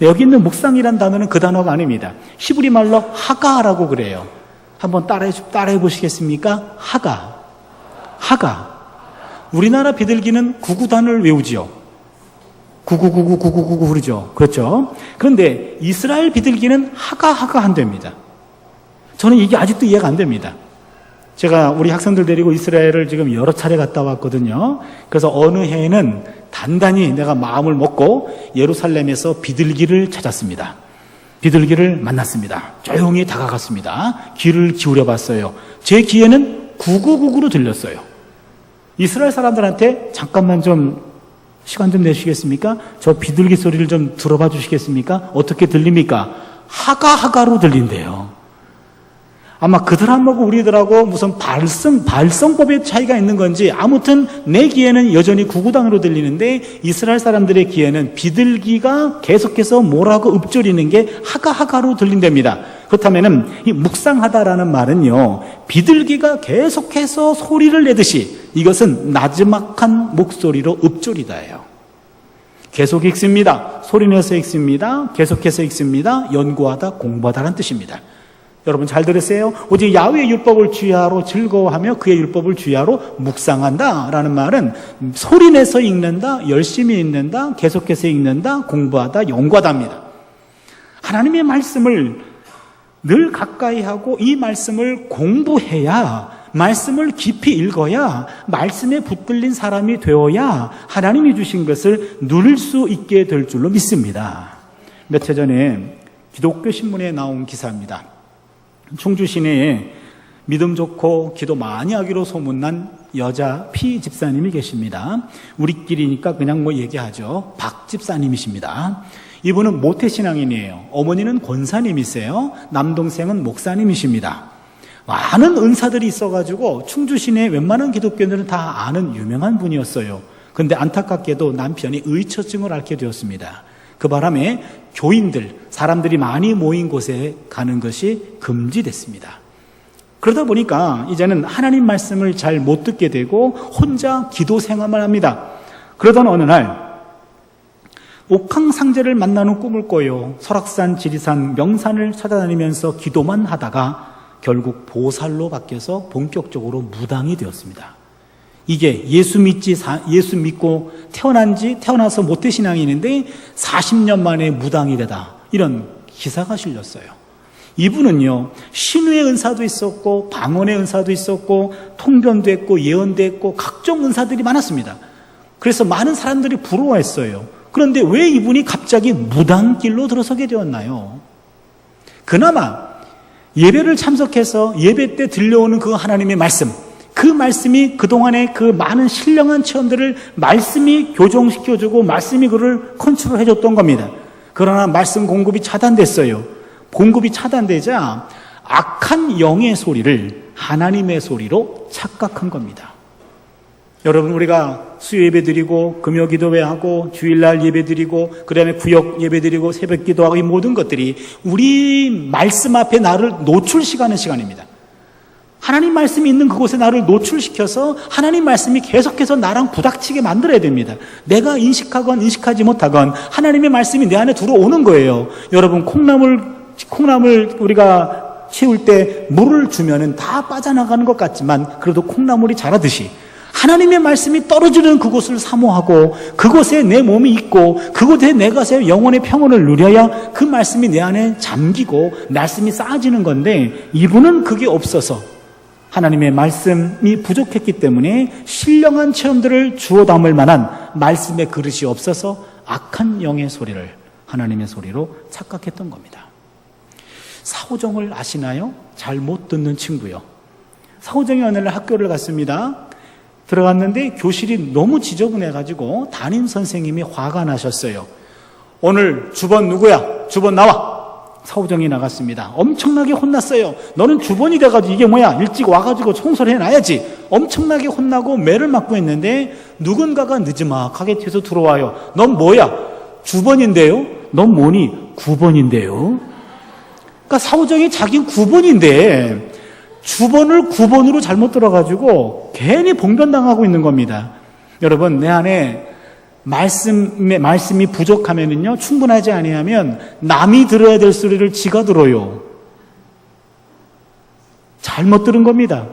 여기 있는 묵상이란 단어는 그 단어가 아닙니다. 히브리 말로 하가라고 그래요. 한번 따라해 보시겠습니까? 하가. 우리나라 비둘기는 구구단을 외우지요. 구구구구구구구구 그러죠. 그렇죠. 그런데 이스라엘 비둘기는 하가 한답니다. 저는 이게 아직도 이해가 안 됩니다. 제가 우리 학생들 데리고 이스라엘을 지금 여러 차례 갔다 왔거든요. 그래서 어느 해에는 단단히 내가 마음을 먹고 예루살렘에서 비둘기를 찾았습니다. 비둘기를 만났습니다. 조용히 다가갔습니다. 귀를 기울여 봤어요. 제 귀에는 구구구구로 들렸어요. 이스라엘 사람들한테 잠깐만 좀 시간 좀 내시겠습니까? 저 비둘기 소리를 좀 들어봐 주시겠습니까? 어떻게 들립니까? 하가로 들린대요. 아마 그들하고 우리들하고 무슨 발성법의 차이가 있는 건지 아무튼 내 귀에는 여전히 구구단으로 들리는데 이스라엘 사람들의 귀에는 비둘기가 계속해서 뭐라고 읊조리는 게 하가로 들린답니다. 그렇다면은 이 묵상하다라는 말은요, 비둘기가 계속해서 소리를 내듯이 이것은 나지막한 목소리로 읊조리다예요. 계속 읽습니다. 소리내서 읽습니다. 계속해서 읽습니다. 연구하다, 공부하다라는 뜻입니다. 여러분 잘 들으세요. 오직 야훼의 율법을 주야로 즐거워하며 그의 율법을 주야로 묵상한다라는 말은 소리내서 읽는다, 열심히 읽는다, 계속해서 읽는다, 공부하다, 연구하다입니다. 하나님의 말씀을 늘 가까이 하고 이 말씀을 공부해야, 말씀을 깊이 읽어야, 말씀에 붙들린 사람이 되어야 하나님이 주신 것을 누릴 수 있게 될 줄로 믿습니다. 며칠 전에 기독교 신문에 나온 기사입니다. 충주 시내에 믿음 좋고 기도 많이 하기로 소문난 여자 피 집사님이 계십니다. 우리끼리니까 그냥 얘기하죠. 박 집사님이십니다. 이분은 모태신앙인이에요. 어머니는 권사님이세요. 남동생은 목사님이십니다. 많은 은사들이 있어가지고 충주 시내에 웬만한 기독교인들은 다 아는 유명한 분이었어요. 그런데 안타깝게도 남편이 의처증을 앓게 되었습니다. 그 바람에 교인들, 사람들이 많이 모인 곳에 가는 것이 금지됐습니다. 그러다 보니까 이제는 하나님 말씀을 잘 못 듣게 되고 혼자 기도 생활만 합니다. 그러던 어느 날 옥황상제를 만나는 꿈을 꿔요. 설악산, 지리산, 명산을 찾아다니면서 기도만 하다가 결국 보살로 바뀌어서 본격적으로 무당이 되었습니다. 이게 예수 믿고 태어나서 모태신앙인인데 40년 만에 무당이 되다, 이런 기사가 실렸어요. 이분은요, 신유의 은사도 있었고 방언의 은사도 있었고 통변도 했고 예언도 했고 각종 은사들이 많았습니다. 그래서 많은 사람들이 부러워했어요. 그런데 왜 이분이 갑자기 무당길로 들어서게 되었나요? 그나마 예배를 참석해서 예배 때 들려오는 그 하나님의 말씀, 그 말씀이 그동안의 그 많은 신령한 체험들을 말씀이 교정시켜주고 말씀이 그를 컨트롤해줬던 겁니다. 그러나 말씀 공급이 차단됐어요. 공급이 차단되자 악한 영의 소리를 하나님의 소리로 착각한 겁니다. 여러분, 우리가 수요 예배 드리고 금요 기도회하고 주일날 예배 드리고 그다음에 구역 예배 드리고 새벽 기도하고 이 모든 것들이 우리 말씀 앞에 나를 노출시키는 시간입니다. 하나님 말씀이 있는 그곳에 나를 노출시켜서 하나님 말씀이 계속해서 나랑 부닥치게 만들어야 됩니다. 내가 인식하건 인식하지 못하건 하나님의 말씀이 내 안에 들어오는 거예요. 여러분, 콩나물 우리가 채울 때 물을 주면은 다 빠져나가는 것 같지만 그래도 콩나물이 자라듯이 하나님의 말씀이 떨어지는 그곳을 사모하고 그곳에 내 몸이 있고 그곳에 내가 영혼의 평온을 누려야 그 말씀이 내 안에 잠기고 말씀이 쌓아지는 건데, 이분은 그게 없어서 하나님의 말씀이 부족했기 때문에 신령한 체험들을 주워 담을 만한 말씀의 그릇이 없어서 악한 영의 소리를 하나님의 소리로 착각했던 겁니다. 사오정을 아시나요? 잘 못 듣는 친구요. 사오정이 어느 날 학교를 갔습니다. 들어갔는데 교실이 너무 지저분해가지고 담임 선생님이 화가 나셨어요. 오늘 주번 누구야? 주번 나와. 사오정이 나갔습니다. 엄청나게 혼났어요. 너는 주번이 돼가지고 이게 뭐야? 일찍 와가지고 청소를 해놔야지. 엄청나게 혼나고 매를 맞고 있는데 누군가가 느지막하게 뒤에서 들어와요. 넌 뭐야? 주번인데요? 넌 뭐니? 9번인데요? 그러니까 사오정이 자기는 9번인데 주번을 9번으로 잘못 들어가지고 괜히 봉변당하고 있는 겁니다. 여러분, 내 안에 말씀이 부족하면은요, 충분하지 아니하면 남이 들어야 될 소리를 지가 들어요. 잘못 들은 겁니다.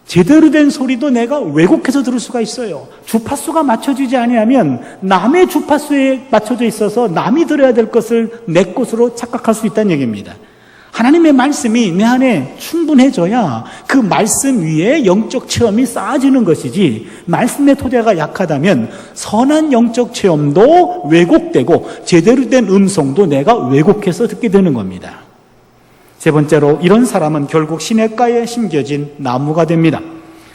제대로 된 소리도 내가 왜곡해서 들을 수가 있어요. 주파수가 맞춰지지 아니하면 남의 주파수에 맞춰져 있어서 남이 들어야 될 것을 내 것으로 착각할 수 있다는 얘기입니다. 하나님의 말씀이 내 안에 충분해져야 그 말씀 위에 영적 체험이 쌓아지는 것이지, 말씀의 토대가 약하다면 선한 영적 체험도 왜곡되고 제대로 된 음성도 내가 왜곡해서 듣게 되는 겁니다. 세 번째로, 이런 사람은 결국 시냇가에 심겨진 나무가 됩니다.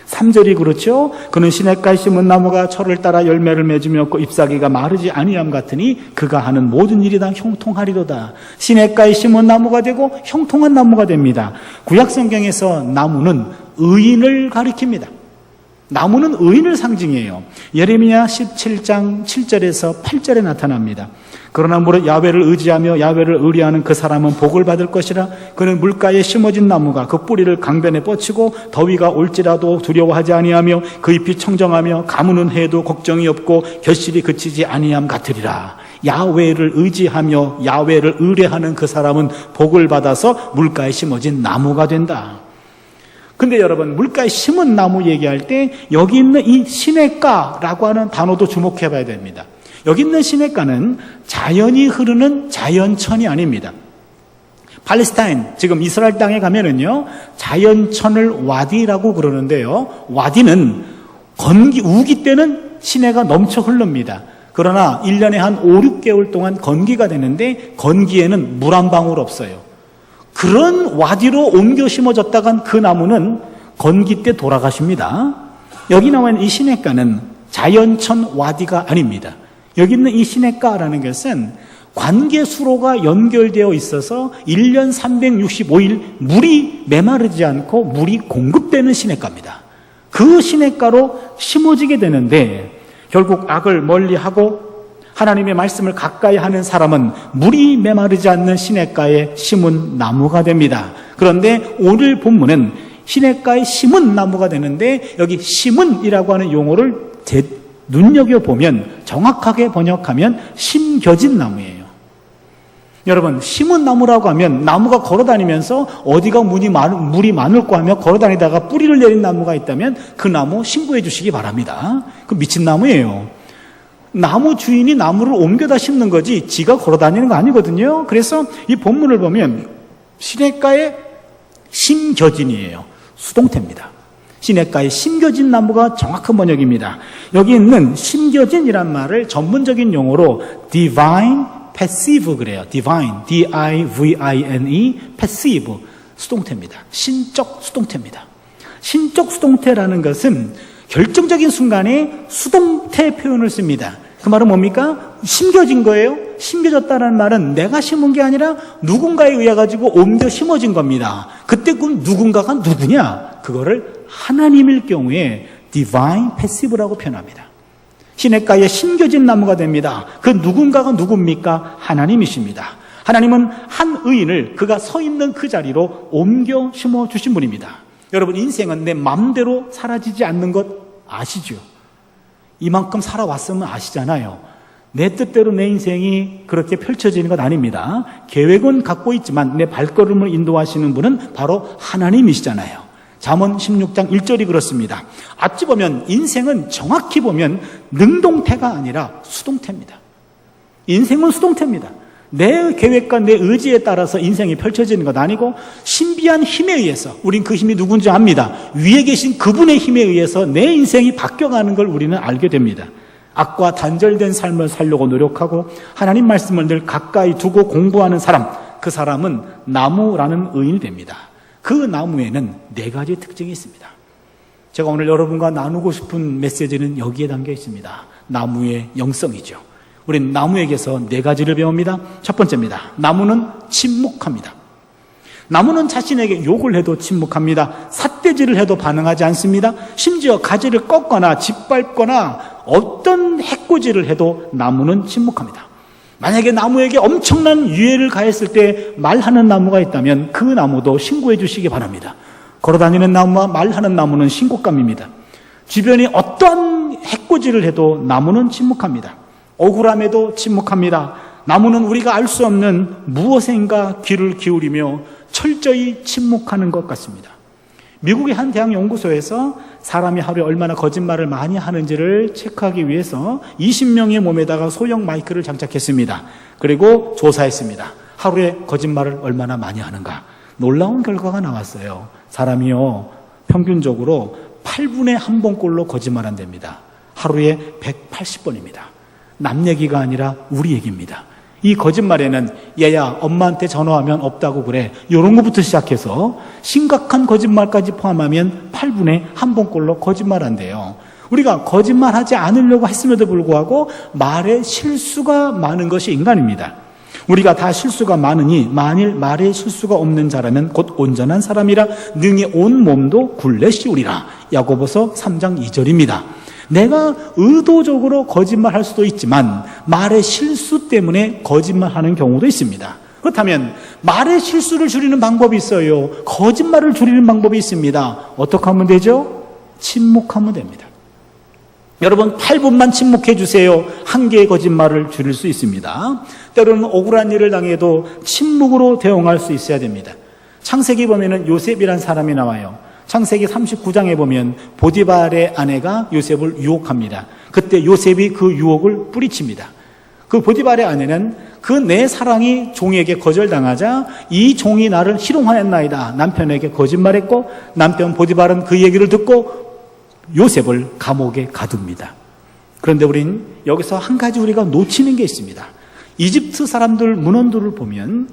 3절이 그렇죠. 그는 시냇가에 심은 나무가 철을 따라 열매를 맺으며 그 잎사귀가 마르지 아니함 같으니 그가 하는 모든 일이 다 형통하리로다. 시냇가에 심은 나무가 되고 형통한 나무가 됩니다. 구약 성경에서 나무는 의인을 가리킵니다. 나무는 의인을 상징해요. 예레미야 17장 7절에서 8절에 나타납니다. 그러나 무릇 야훼를 의지하며 야훼를 의뢰하는 그 사람은 복을 받을 것이라. 그는 물가에 심어진 나무가 그 뿌리를 강변에 뻗치고 더위가 올지라도 두려워하지 아니하며 그 잎이 청정하며 가무는 해도 걱정이 없고 결실이 그치지 아니함 같으리라. 야훼를 의지하며 야훼를 의뢰하는 그 사람은 복을 받아서 물가에 심어진 나무가 된다. 근데 여러분, 물가에 심은 나무 얘기할 때 여기 있는 이 시냇가라고 하는 단어도 주목해 봐야 됩니다. 여기 있는 시냇가는 자연이 흐르는 자연천이 아닙니다. 팔레스타인, 지금 이스라엘 땅에 가면은요, 자연천을 와디라고 그러는데요, 와디는 우기 때는 시내가 넘쳐 흐릅니다. 그러나 1년에 한 5, 6개월 동안 건기가 되는데 건기에는 물 한 방울 없어요. 그런 와디로 옮겨 심어졌다간 그 나무는 건기 때 돌아가십니다. 여기 나와 있는 이 시냇가는 자연천 와디가 아닙니다. 여기 있는 이 시냇가라는 것은 관계수로가 연결되어 있어서 1년 365일 물이 메마르지 않고 물이 공급되는 시냇가입니다. 그 시냇가로 심어지게 되는데, 결국 악을 멀리하고 하나님의 말씀을 가까이 하는 사람은 물이 메마르지 않는 시냇가에 심은 나무가 됩니다. 그런데 오늘 본문은 시냇가에 심은 나무가 되는데, 여기 심은이라고 하는 용어를 눈여겨보면, 정확하게 번역하면 심겨진 나무예요. 여러분, 심은 나무라고 하면 나무가 걸어다니면서 어디가 물이 많을 거 하며 걸어다니다가 뿌리를 내린 나무가 있다면 그 나무 신고해 주시기 바랍니다. 그 미친 나무예요. 나무 주인이 나무를 옮겨다 심는 거지 지가 걸어다니는 거 아니거든요. 그래서 이 본문을 보면 시냇가에 심겨진이에요. 수동태입니다. 시냇가에 심겨진 나무가 정확한 번역입니다. 여기 있는 심겨진이란 말을 전문적인 용어로 divine passive 그래요. divine, D-I-V-I-N-E, passive, 수동태입니다. 신적 수동태입니다. 신적 수동태라는 것은 결정적인 순간에 수동태 표현을 씁니다. 그 말은 뭡니까? 심겨진 거예요. 심겨졌다는 말은 내가 심은 게 아니라 누군가에 의해 가지고 옮겨 심어진 겁니다. 그때 그 누군가가 누구냐? 그거를 하나님일 경우에 divine passive라고 표현합니다. 시냇가에 심겨진 나무가 됩니다. 그 누군가가 누굽니까? 하나님이십니다. 하나님은 한 의인을 그가 서 있는 그 자리로 옮겨 심어 주신 분입니다. 여러분, 인생은 내 마음대로 사라지지 않는 것 아시죠? 이만큼 살아왔으면 아시잖아요. 내 뜻대로 내 인생이 그렇게 펼쳐지는 것 아닙니다. 계획은 갖고 있지만 내 발걸음을 인도하시는 분은 바로 하나님이시잖아요. 잠언 16장 1절이 그렇습니다. 어찌 보면 인생은 정확히 보면 능동태가 아니라 수동태입니다. 인생은 수동태입니다. 내 계획과 내 의지에 따라서 인생이 펼쳐지는 것 아니고 신비한 힘에 의해서, 우린 그 힘이 누군지 압니다. 위에 계신 그분의 힘에 의해서 내 인생이 바뀌어가는 걸 우리는 알게 됩니다. 악과 단절된 삶을 살려고 노력하고 하나님 말씀을 늘 가까이 두고 공부하는 사람, 그 사람은 나무라는 의인이 됩니다. 그 나무에는 4가지 특징이 있습니다. 제가 오늘 여러분과 나누고 싶은 메시지는 여기에 담겨 있습니다. 나무의 영성이죠. 우린 나무에게서 4가지를 배웁니다. 첫 번째입니다. 나무는 침묵합니다. 나무는 자신에게 욕을 해도 침묵합니다. 삿대질을 해도 반응하지 않습니다. 심지어 가지를 꺾거나 짓밟거나 어떤 해코지를 해도 나무는 침묵합니다. 만약에 나무에게 엄청난 유해를 가했을 때 말하는 나무가 있다면 그 나무도 신고해 주시기 바랍니다. 걸어다니는 나무와 말하는 나무는 신고감입니다. 주변이 어떠한 해코지를 해도 나무는 침묵합니다. 억울함에도 침묵합니다. 나무는 우리가 알 수 없는 무엇인가 귀를 기울이며 철저히 침묵하는 것 같습니다. 미국의 한 대학 연구소에서 사람이 하루에 얼마나 거짓말을 많이 하는지를 체크하기 위해서 20명의 몸에다가 소형 마이크를 장착했습니다. 그리고 조사했습니다. 하루에 거짓말을 얼마나 많이 하는가. 놀라운 결과가 나왔어요. 사람이요, 평균적으로 8분에 한 번꼴로 거짓말한답니다. 하루에 180번입니다. 남 얘기가 아니라 우리 얘기입니다. 이 거짓말에는 얘야 엄마한테 전화하면 없다고 그래, 이런 것부터 시작해서 심각한 거짓말까지 포함하면 8분에 한 번꼴로 거짓말한대요. 우리가 거짓말하지 않으려고 했음에도 불구하고 말에 실수가 많은 것이 인간입니다. 우리가 다 실수가 많으니 만일 말에 실수가 없는 자라면 곧 온전한 사람이라 능히 온 몸도 굴레 씌우리라. 야고보서 3장 2절입니다. 내가 의도적으로 거짓말할 수도 있지만 말의 실수 때문에 거짓말하는 경우도 있습니다. 그렇다면 말의 실수를 줄이는 방법이 있어요. 거짓말을 줄이는 방법이 있습니다. 어떻게 하면 되죠? 침묵하면 됩니다. 여러분 8분만 침묵해 주세요. 한 개의 거짓말을 줄일 수 있습니다. 때로는 억울한 일을 당해도 침묵으로 대응할 수 있어야 됩니다. 창세기 보면은 요셉이란 사람이 나와요. 창세기 39장에 보면 보디발의 아내가 요셉을 유혹합니다. 그때 요셉이 그 유혹을 뿌리칩니다. 그 보디발의 아내는 그 내 사랑이 종에게 거절당하자 이 종이 나를 희롱하였나이다. 남편에게 거짓말했고 남편 보디발은 그 얘기를 듣고 요셉을 감옥에 가둡니다. 그런데 우린 여기서 한 가지 우리가 놓치는 게 있습니다. 이집트 사람들 문헌들을 보면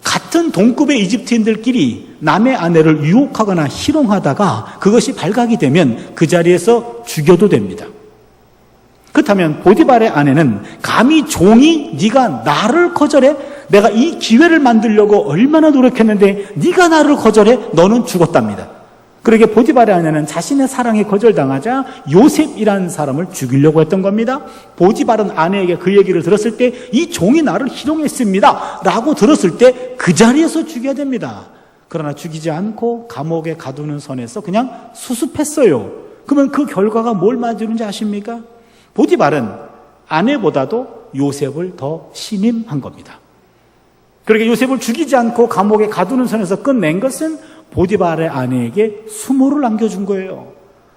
같은 동급의 이집트인들끼리 남의 아내를 유혹하거나 희롱하다가 그것이 발각이 되면 그 자리에서 죽여도 됩니다. 그렇다면 보디발의 아내는 감히 종이 네가 나를 거절해? 내가 이 기회를 만들려고 얼마나 노력했는데 네가 나를 거절해? 너는 죽었답니다. 그러게 보디발의 아내는 자신의 사랑에 거절당하자 요셉이라는 사람을 죽이려고 했던 겁니다. 보디발은 아내에게 그 얘기를 들었을 때 이 종이 나를 희롱했습니다 라고 들었을 때 그 자리에서 죽여야 됩니다. 그러나 죽이지 않고 감옥에 가두는 선에서 그냥 수습했어요. 그러면 그 결과가 뭘 맞이는지 아십니까? 보디발은 아내보다도 요셉을 더 신임한 겁니다. 그러게 요셉을 죽이지 않고 감옥에 가두는 선에서 끝낸 것은 보디발의 아내에게 수모를 남겨준 거예요.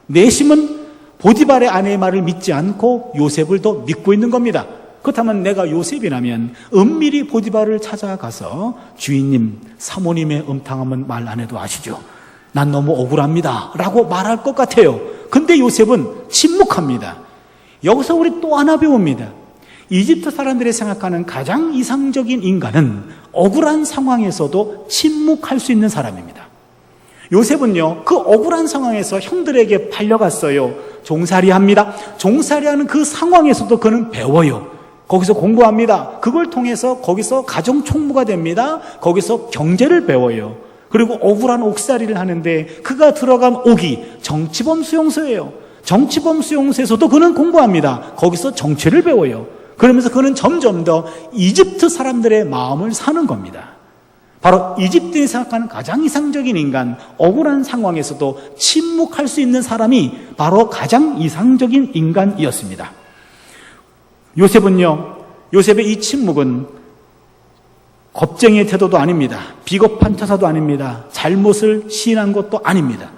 내심은 보디발의 아내의 말을 믿지 않고 요셉을 더 믿고 있는 겁니다. 그렇다면 내가 요셉이라면 은밀히 보디발을 찾아가서 주인님, 사모님의 음탕함은 말 안 해도 아시죠? 난 너무 억울합니다 라고 말할 것 같아요. 근데 요셉은 침묵합니다. 여기서 우리 또 하나 배웁니다. 이집트 사람들이 생각하는 가장 이상적인 인간은 억울한 상황에서도 침묵할 수 있는 사람입니다. 요셉은요, 그 억울한 상황에서 형들에게 팔려갔어요. 종살이합니다. 종살이하는 그 상황에서도 그는 배워요. 거기서 공부합니다. 그걸 통해서 거기서 가정 총무가 됩니다. 거기서 경제를 배워요. 그리고 억울한 옥살이를 하는데 그가 들어간 옥이 정치범 수용소예요. 정치범 수용소에서도 그는 공부합니다. 거기서 정치를 배워요. 그러면서 그는 점점 더 이집트 사람들의 마음을 사는 겁니다. 바로 이집트인이 생각하는 가장 이상적인 인간, 억울한 상황에서도 침묵할 수 있는 사람이 바로 가장 이상적인 인간이었습니다. 요셉은요, 요셉의 이 침묵은 겁쟁이의 태도도 아닙니다. 비겁한 처사도 아닙니다. 잘못을 시인한 것도 아닙니다.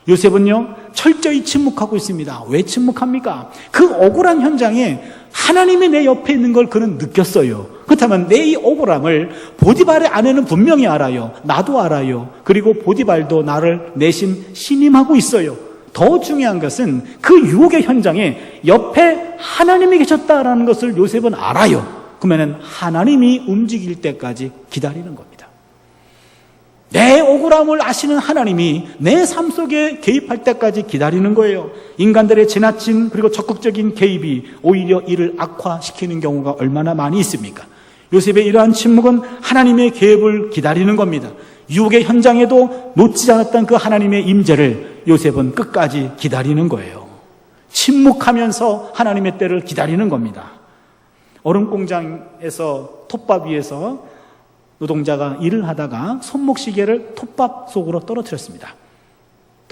요셉은요, 철저히 침묵하고 있습니다. 왜 침묵합니까? 그 억울한 현장에 하나님이 내 옆에 있는 걸 그는 느꼈어요. 그렇다면 내 이 억울함을 보디발의 아내는 분명히 알아요. 나도 알아요. 그리고 보디발도 나를 내심 신임하고 있어요. 더 중요한 것은 그 유혹의 현장에 옆에 하나님이 계셨다라는 것을 요셉은 알아요. 그러면 하나님이 움직일 때까지 기다리는 겁니다. 내 억울함을 아시는 하나님이 내 삶 속에 개입할 때까지 기다리는 거예요. 인간들의 지나친 그리고 적극적인 개입이 오히려 이를 악화시키는 경우가 얼마나 많이 있습니까? 요셉의 이러한 침묵은 하나님의 개입을 기다리는 겁니다. 유혹의 현장에도 놓치지 않았던 그 하나님의 임재를 요셉은 끝까지 기다리는 거예요. 침묵하면서 하나님의 때를 기다리는 겁니다. 얼음 공장에서 톱밥 위에서 노동자가 일을 하다가 손목시계를 톱밥 속으로 떨어뜨렸습니다.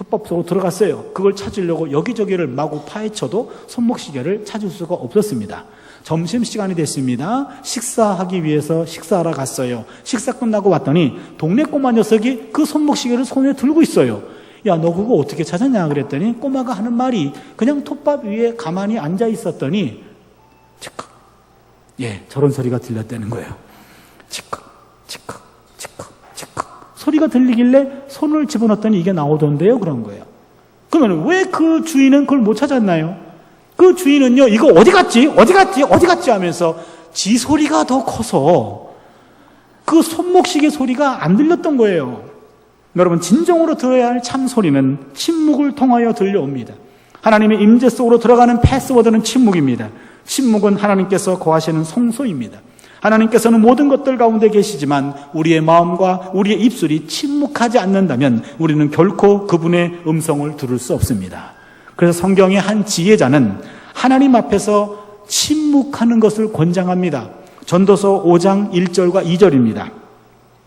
톱밥 속으로 들어갔어요. 그걸 찾으려고 여기저기를 마구 파헤쳐도 손목시계를 찾을 수가 없었습니다. 점심시간이 됐습니다. 식사하기 위해서 식사하러 갔어요. 식사 끝나고 왔더니 동네 꼬마 녀석이 그 손목시계를 손에 들고 있어요. 야, 너 그거 어떻게 찾았냐 그랬더니 꼬마가 하는 말이 그냥 톱밥 위에 가만히 앉아 있었더니 치컥, 저런 소리가 들렸다는 거예요. 치컥, 치컥, 치컥, 치컥 소리가 들리길래 손을 집어넣었더니 이게 나오던데요, 그런 거예요. 그러면 왜 그 주인은 그걸 못 찾았나요? 그 주인은요, 이거 어디 갔지 하면서 지 소리가 더 커서 그 손목시계 소리가 안 들렸던 거예요. 여러분, 진정으로 들어야 할 참소리는 침묵을 통하여 들려옵니다. 하나님의 임재 속으로 들어가는 패스워드는 침묵입니다. 침묵은 하나님께서 거하시는 성소입니다. 하나님께서는 모든 것들 가운데 계시지만 우리의 마음과 우리의 입술이 침묵하지 않는다면 우리는 결코 그분의 음성을 들을 수 없습니다. 그래서 성경의 한 지혜자는 하나님 앞에서 침묵하는 것을 권장합니다. 전도서 5장 1절과 2절입니다.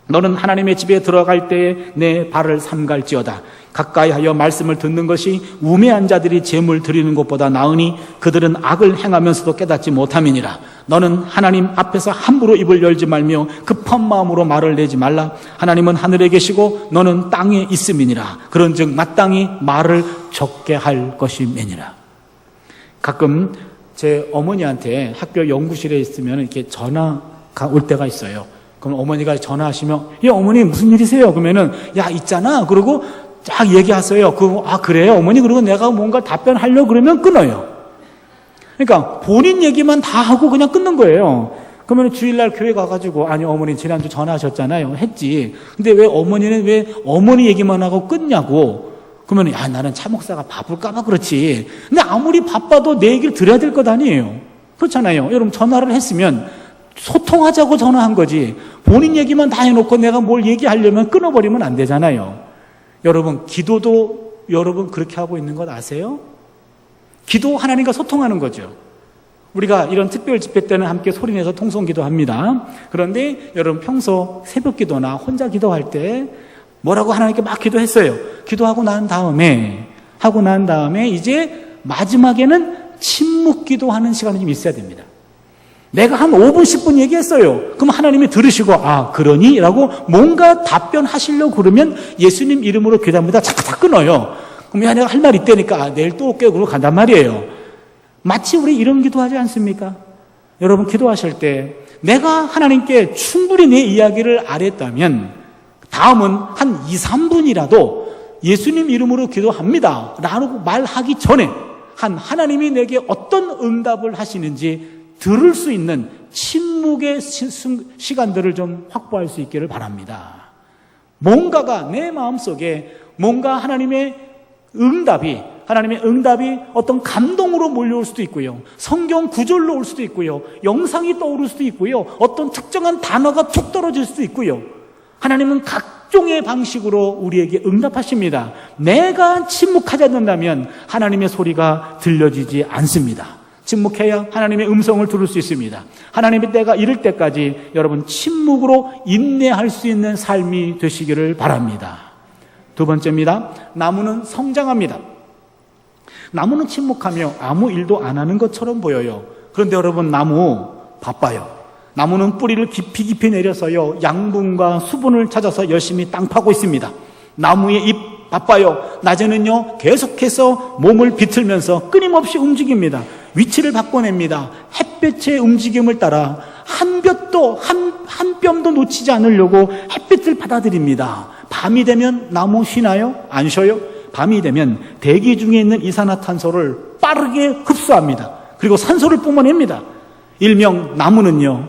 너는 하나님의 집에 들어갈 때에 내 발을 삼갈지어다. 가까이 하여 말씀을 듣는 것이 우매한 자들이 제물 드리는 것보다 나으니 그들은 악을 행하면서도 깨닫지 못함이니라. 너는 하나님 앞에서 함부로 입을 열지 말며 급한 마음으로 말을 내지 말라. 하나님은 하늘에 계시고 너는 땅에 있음이니라. 그런즉 마땅히 말을 적게 할 것임이니라. 가끔 제 어머니한테 학교 연구실에 있으면 이렇게 전화가 올 때가 있어요. 그럼 어머니가 전화하시면, 어머니 무슨 일이세요? 그러면은, 있잖아. 그러고 쫙 얘기하세요. 그래요? 어머니, 그리고 내가 뭔가 답변하려고 그러면 끊어요. 그러니까 본인 얘기만 다 하고 그냥 끊는 거예요. 그러면 주일날 교회 가가지고, 아니, 어머니 지난주 전화하셨잖아요. 했지. 근데 왜 어머니는 왜 어머니 얘기만 하고 끊냐고. 그러면, 나는 차 목사가 바쁠까봐 그렇지. 근데 아무리 바빠도 내 얘기를 들어야 될 것 아니에요. 그렇잖아요. 여러분, 전화를 했으면 소통하자고 전화한 거지. 본인 얘기만 다 해놓고 내가 뭘 얘기하려면 끊어버리면 안 되잖아요. 여러분, 기도도 여러분 그렇게 하고 있는 것 아세요? 기도 하나님과 소통하는 거죠. 우리가 이런 특별 집회 때는 함께 소리내서 통성기도 합니다. 그런데 여러분 평소 새벽 기도나 혼자 기도할 때 뭐라고 하나님께 막 기도했어요. 기도하고 난 다음에 이제 마지막에는 침묵 기도하는 시간이 좀 있어야 됩니다. 내가 한 5분, 10분 얘기했어요. 그럼 하나님이 들으시고, 그러니? 라고 뭔가 답변하시려고 그러면 예수님 이름으로 기도합니다. 자꾸 다 끊어요. 그럼 내가 할 말 있다니까, 내일 또 올게요. 그러고 간단 말이에요. 마치 우리 이런 기도하지 않습니까? 여러분, 기도하실 때 내가 하나님께 충분히 내 이야기를 알았다면 다음은 한 2, 3분이라도 예수님 이름으로 기도합니다. 라고 말하기 전에 하나님이 내게 어떤 응답을 하시는지 들을 수 있는 침묵의 시간들을 좀 확보할 수 있기를 바랍니다. 뭔가가 내 마음속에 뭔가 하나님의 응답이 어떤 감동으로 몰려올 수도 있고요. 성경 구절로 올 수도 있고요. 영상이 떠오를 수도 있고요. 어떤 특정한 단어가 툭 떨어질 수도 있고요. 하나님은 각종의 방식으로 우리에게 응답하십니다. 내가 침묵하지 않는다면 하나님의 소리가 들려지지 않습니다. 침묵해야 하나님의 음성을 들을 수 있습니다. 하나님의 때가 이를 때까지 여러분 침묵으로 인내할 수 있는 삶이 되시기를 바랍니다. 두 번째입니다. 나무는 성장합니다. 나무는 침묵하며 아무 일도 안 하는 것처럼 보여요. 그런데 여러분, 나무 바빠요. 나무는 뿌리를 깊이 내려서요, 양분과 수분을 찾아서 열심히 땅 파고 있습니다. 나무의 잎 바빠요. 낮에는요 계속해서 몸을 비틀면서 끊임없이 움직입니다. 위치를 바꿔냅니다. 햇빛의 움직임을 따라 한 뼘도 놓치지 않으려고 햇빛을 받아들입니다. 밤이 되면 나무 쉬나요? 안 쉬어요? 밤이 되면 대기 중에 있는 이산화탄소를 빠르게 흡수합니다. 그리고 산소를 뿜어냅니다. 일명 나무는요,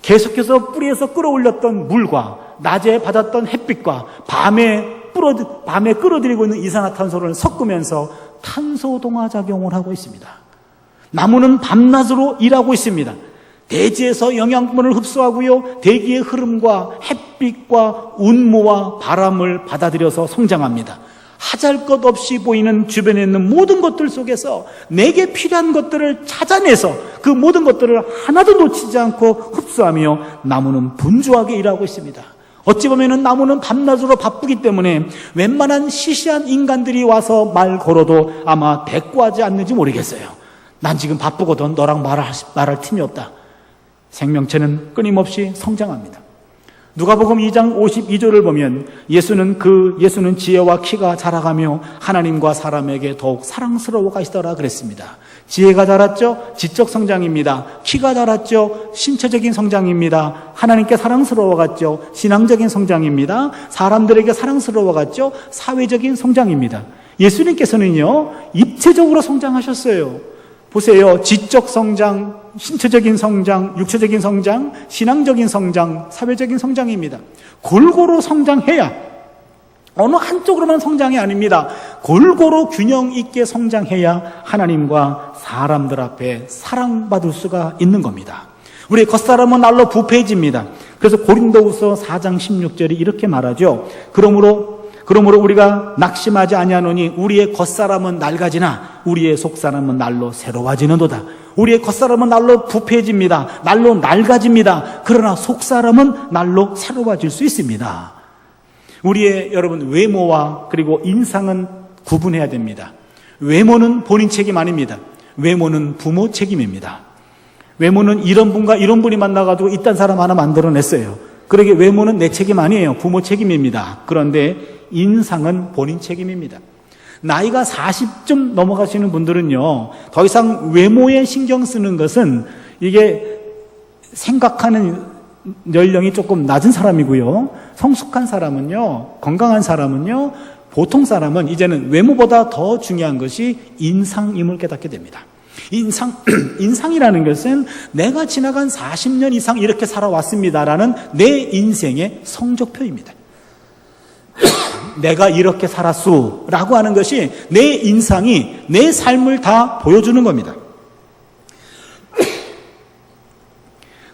계속해서 뿌리에서 끌어올렸던 물과 낮에 받았던 햇빛과 밤에 끌어들이고 있는 이산화탄소를 섞으면서 탄소동화작용을 하고 있습니다. 나무는 밤낮으로 일하고 있습니다. 대지에서 영양분을 흡수하고요, 대기의 흐름과 햇빛과 운모와 바람을 받아들여서 성장합니다. 하잘것 없이 보이는 주변에 있는 모든 것들 속에서 내게 필요한 것들을 찾아내서 그 모든 것들을 하나도 놓치지 않고 흡수하며 나무는 분주하게 일하고 있습니다. 어찌 보면은 나무는 밤낮으로 바쁘기 때문에 웬만한 시시한 인간들이 와서 말 걸어도 아마 대꾸하지 않는지 모르겠어요. 난 지금 바쁘거든. 너랑 말할 틈이 없다. 생명체는 끊임없이 성장합니다. 누가복음 2장 52절을 보면 예수는 지혜와 키가 자라가며 하나님과 사람에게 더욱 사랑스러워 가시더라 그랬습니다. 지혜가 자랐죠? 지적 성장입니다. 키가 자랐죠? 신체적인 성장입니다. 하나님께 사랑스러워 갔죠? 신앙적인 성장입니다. 사람들에게 사랑스러워 갔죠? 사회적인 성장입니다. 예수님께서는요, 입체적으로 성장하셨어요. 보세요. 지적 성장, 신체적인 성장, 육체적인 성장, 신앙적인 성장, 사회적인 성장입니다. 골고루 성장해야, 어느 한쪽으로만 성장이 아닙니다. 골고루 균형 있게 성장해야 하나님과 사람들 앞에 사랑받을 수가 있는 겁니다. 우리의 겉사람은 날로 부패해집니다. 그래서 고린도후서 4장 16절이 이렇게 말하죠. 그러므로 우리가 낙심하지 아니하노니 우리의 겉사람은 낡아지나 우리의 속사람은 날로 새로워지는도다. 우리의 겉사람은 날로 부패해집니다. 날로 낡아집니다. 그러나 속사람은 날로 새로워질 수 있습니다. 우리의 여러분 외모와 그리고 인상은 구분해야 됩니다. 외모는 본인 책임 아닙니다. 외모는 부모 책임입니다. 외모는 이런 분과 이런 분이 만나가지고 이딴 사람 하나 만들어냈어요. 그러게 외모는 내 책임 아니에요. 부모 책임입니다. 그런데 인상은 본인 책임입니다. 나이가 40쯤 넘어가시는 분들은요, 더 이상 외모에 신경 쓰는 것은 이게 생각하는 연령이 조금 낮은 사람이고요. 성숙한 사람은요, 건강한 사람은요, 보통 사람은 이제는 외모보다 더 중요한 것이 인상임을 깨닫게 됩니다. 인상이라는 것은 내가 지나간 40년 이상 이렇게 살아왔습니다라는 내 인생의 성적표입니다. 내가 이렇게 살았수라고 하는 것이 내 인상이 내 삶을 다 보여주는 겁니다.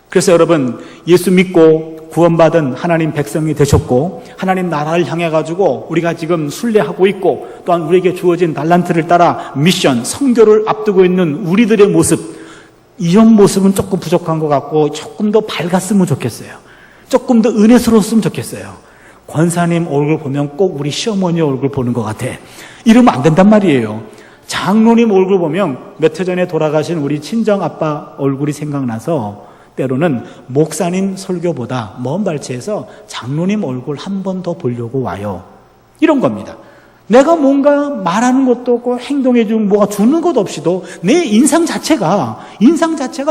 그래서 여러분, 예수 믿고 구원받은 하나님 백성이 되셨고 하나님 나라를 향해 가지고 우리가 지금 순례하고 있고 또한 우리에게 주어진 달란트를 따라 미션, 선교를 앞두고 있는 우리들의 모습, 이런 모습은 조금 부족한 것 같고 조금 더 밝았으면 좋겠어요. 조금 더 은혜스러웠으면 좋겠어요. 권사님 얼굴 보면 꼭 우리 시어머니 얼굴 보는 것 같아. 이러면 안 된단 말이에요. 장로님 얼굴 보면 몇 해 전에 돌아가신 우리 친정 아빠 얼굴이 생각나서 때로는 목사님 설교보다 먼 발치에서 장로님 얼굴 한 번 더 보려고 와요. 이런 겁니다. 내가 뭔가 말하는 것도 없고 행동해 주는 뭐가 주는 것 없이도 내 인상 자체가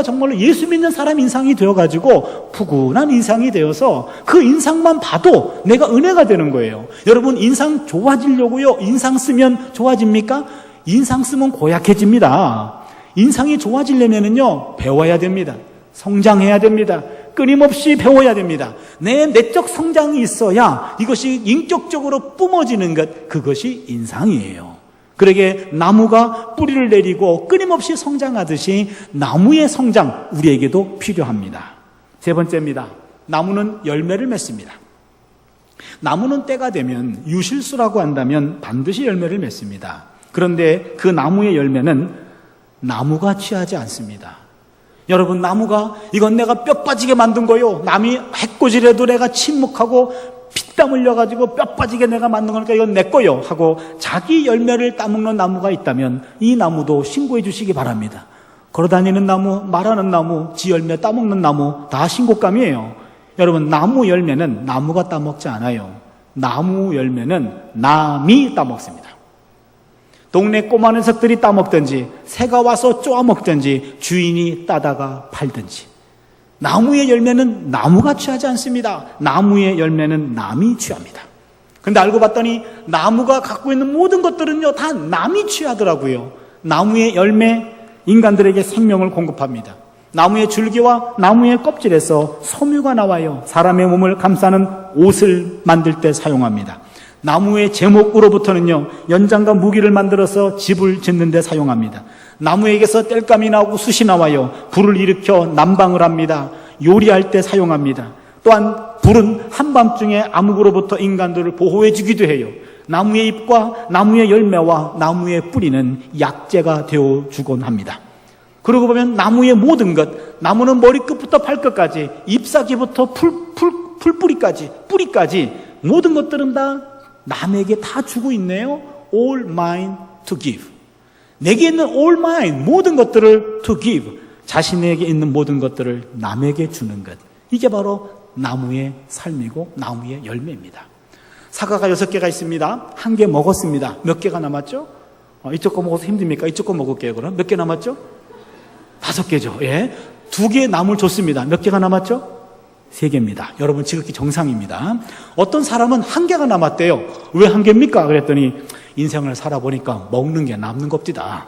정말로 예수 믿는 사람 인상이 되어가지고 푸근한 인상이 되어서 그 인상만 봐도 내가 은혜가 되는 거예요. 여러분, 인상 좋아지려고요? 인상 쓰면 좋아집니까? 인상 쓰면 고약해집니다. 인상이 좋아지려면요, 배워야 됩니다. 성장해야 됩니다. 끊임없이 배워야 됩니다. 내 내적 성장이 있어야 이것이 인격적으로 뿜어지는 것, 그것이 인상이에요. 그러게 나무가 뿌리를 내리고 끊임없이 성장하듯이 나무의 성장, 우리에게도 필요합니다. 세 번째입니다. 나무는 열매를 맺습니다. 나무는 때가 되면 유실수라고 한다면 반드시 열매를 맺습니다. 그런데 그 나무의 열매는 나무가 취하지 않습니다. 여러분, 나무가 이건 내가 뼈 빠지게 만든 거요. 남이 해코지라도 내가 침묵하고 피땀 흘려가지고 뼈 빠지게 내가 만든 거니까 이건 내 거요 하고 자기 열매를 따먹는 나무가 있다면 이 나무도 신고해 주시기 바랍니다. 걸어다니는 나무, 말하는 나무, 지 열매 따먹는 나무 다 신고감이에요. 여러분, 나무 열매는 나무가 따먹지 않아요. 나무 열매는 남이 따먹습니다. 동네 꼬마 녀석들이 따먹든지 새가 와서 쪼아먹든지 주인이 따다가 팔든지, 나무의 열매는 나무가 취하지 않습니다. 나무의 열매는 남이 취합니다. 그런데 알고 봤더니 나무가 갖고 있는 모든 것들은요, 다 남이 취하더라고요. 나무의 열매, 인간들에게 생명을 공급합니다. 나무의 줄기와 나무의 껍질에서 섬유가 나와요. 사람의 몸을 감싸는 옷을 만들 때 사용합니다. 나무의 제목으로부터는요, 연장과 무기를 만들어서 집을 짓는 데 사용합니다. 나무에게서 땔감이 나오고 숯이 나와요. 불을 일으켜 난방을 합니다. 요리할 때 사용합니다. 또한 불은 한밤중에 암흑으로부터 인간들을 보호해 주기도 해요. 나무의 잎과 나무의 열매와 나무의 뿌리는 약재가 되어 주곤 합니다. 그러고 보면 나무의 모든 것, 나무는 머리끝부터 발끝까지, 잎사귀부터 뿌리까지 모든 것들은 다 남에게 다 주고 있네요. All mine to give. 내게 있는 all mine, 모든 것들을 to give. 자신에게 있는 모든 것들을 남에게 주는 것. 이게 바로 나무의 삶이고 나무의 열매입니다. 사과가 6개가 있습니다. 1개 먹었습니다. 몇 개가 남았죠? 이쪽 거 먹어서 힘듭니까? 이쪽 거 먹을게요. 그럼 몇 개 남았죠? 5개죠. 예. 2개 나무를 줬습니다. 몇 개가 남았죠? 3개입니다. 여러분 지극히 정상입니다. 어떤 사람은 1개가 남았대요. 왜 1개입니까? 그랬더니 인생을 살아보니까 먹는 게 남는 겁니다.